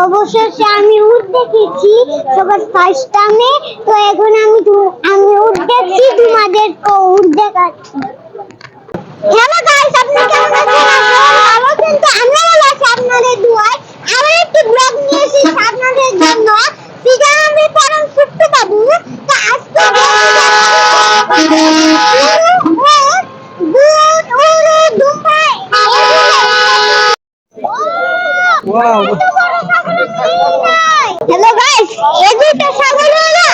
অবশেষে আমি উট দেখেছি সবার ফার্স্ট টাইমে। তো এখন আমি উট দেখছি, তোমাদেরকে উট দেখাচ্ছি। হ্যালো গাইস, আপনারা কেমন আছেন? ভালো আছেন তো? আমরা ভালো আছি আপনাদের দোয়ায়। আবার একটু ব্লগ নিয়ে এসেছি আপনাদের জন্য। সেটা আমি পরম ছোট্ট বাবু। তো আজকে হ্যালো গাইস, এই দুটো ছাগল হলো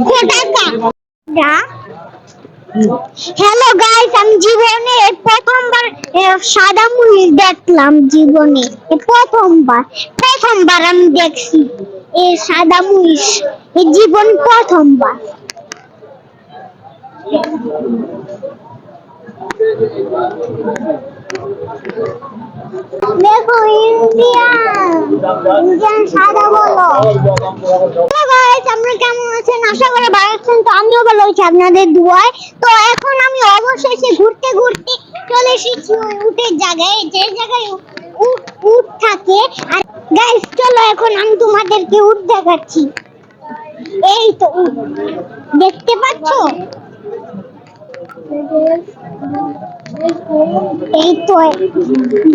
2.5 টাকা। হ্যালো গাইস, আমি জীবনে প্রথমবার সাদা মহিষ দেখলাম। জীবনে প্রথমবার আমি দেখছি এই সাদা মহিষ, এই জীবন প্রথমবার। দেখো ইন্ডিয়ান সাদা বলো। তো গাইস, আপনারা কেমন আছেন? আশা করি ভালো আছেন। তো আমিও ভালো আছি আপনাদের দোয়ায়। তো এখন আমি অবশেষে ঘুরতে ঘুরতে চলে এসেছি ওই উটের জায়গায়, যে জায়গায় উট থাকে। আর গাইস চলো এখন আমি তোমাদেরকে উট দেখাচ্ছি। এই তো উট দেখতে পাচ্ছো? এই তো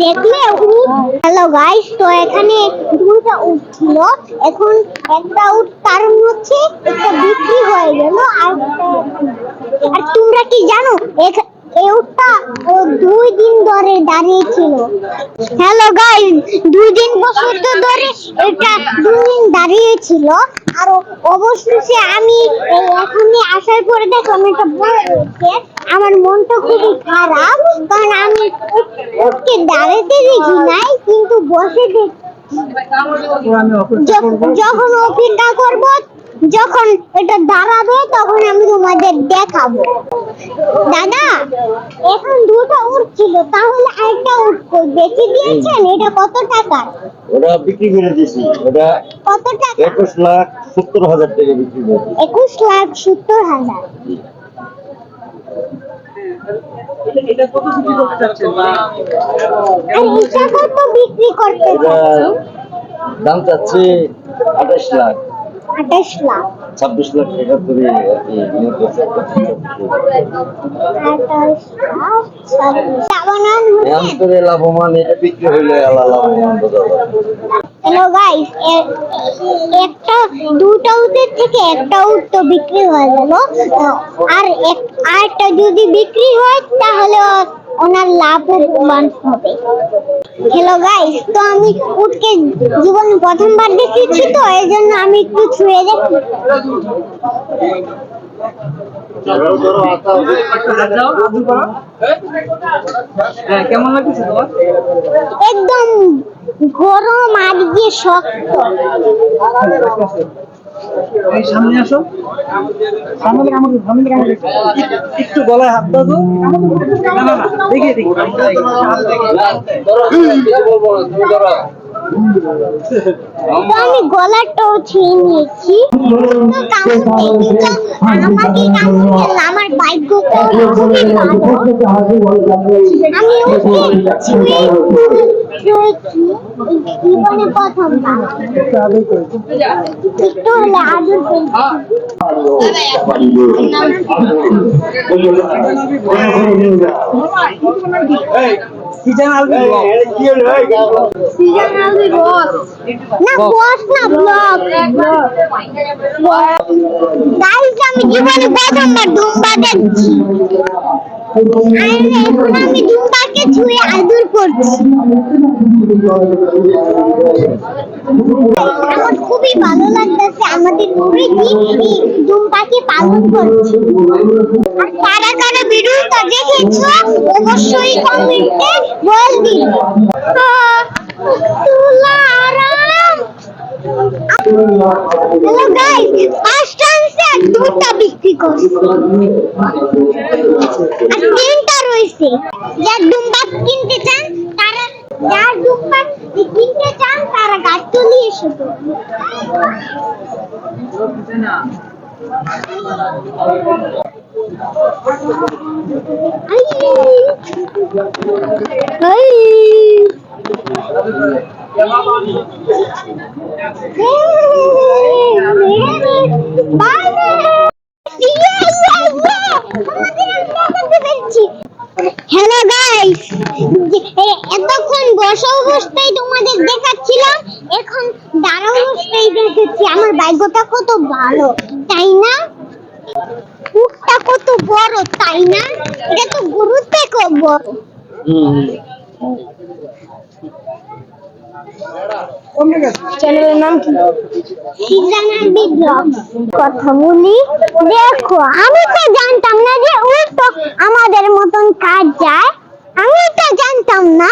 দেখলে উট। হ্যালো গাইস, তো এখানে দুইটা উট ছিল। এখন একটা উট কারণ হচ্ছে একটা বিক্রি হয়ে গেল। আর তোমরা কি জানো এই উটটা 2 দিন ধরে দাঁড়িয়ে ছিল। হ্যালো গাইস, 2 দিন পর্যন্ত ধরে এটা 2 দিন দাঁড়িয়ে ছিল। আর অবশেষে আমি এখানে আসার পরে দেখলাম এটা বড় হয়েছে। আমার মনটা খুবই খারাপ, কারণ আমি উটকে দাঁড়াতে দেখি নাই, কিন্তু বসে দেখি। যখন অপেক্ষা করব, যখন এটা দাঁড়াবে তখন আমি তোমাদের দেখাবো। দাদা, এখন দুটো উট ছিল, তাহলে আরেকটা উট কই বেচে দিয়েছেন? এটা কত টাকা? ওটা বিক্রি করে দিয়েছি। ওটা কত টাকা? 21,70,000 টাকা বিক্রি করে। 21,70,000। এটা কত বিক্রি করতে চাচ্ছেন? আর এটা কত বিক্রি করতে চাচ্ছেন? দাম চাচ্ছি 28 লাখ। 28 লাখ। 26 লাখ টাকা করে আর কি নিয়োগ করছে। 28 লাখ 26 লাভবান এটা বিক্রি হইলে আল্লাহ লাভবান বোঝা যায়। হ্যালো গাইস, দুটো উটের থেকে একটা উট তো বিক্রি হয়ে গেল। আর আরেকটা যদি বিক্রি হয় তাহলে ওনার লাভবান হবে। হ্যালো গাইস, তো আমি উটকে জীবনে প্রথমবার দেখেছি, তো এই জন্য আমি একটু ছুঁয়ে দেখি। কেমন লাগছে তোমার? একদম গরম আর গিয়ে শক্ত। সামনে আসো, সামনে একটু গলায় হাত দাও তো। না দেখি আমি গলাটাও ছুঁয়ে নিয়েছি। আমাকে আমার ভাগ্যটা খুবই ভালো। আমি ওকে ছুঁয়েছি জীবনে প্রথমবার। একটু হলে আদর আমি জীবনে প্রথমবার দুম্বা দেখছি। এখন আমি দুম্বাকে ছুঁয়ে আদর করছি। আমার খুবই ভালো লাগতেছে আমাদের মুরগি দুম্বাকে পালন করছে। আর কারা কারা ভিডিওটা দেখেছো অবশ্যই কমেন্টে বল দিন। হ্যালো গাইস, ফার্স্ট চান্সে দুটো বিক্রি করছি আর 3টা রয়েছে। যার দুম্বা কিনতে চান তারা গাছ চলে এসে হ্যালো গাইস, এতক্ষণ বসা অবস্থায় তোমাদের দেখাচ্ছিলাম, এখন দাঁড়া অবস্থায় দেখাচ্ছি। আমার ভাগ্যটা কত ভালো, তাই না? উটটা কত বড়, তাই না? এটা তো গরুর থেকেও বড়। চ্যানেলের নাম কি? সিজানার ব্লগ। কথা বলি, দেখো আমি তো জানতাম না যে উট তো আমাদের মতন কাজ যায়, আমি তো জানতাম না।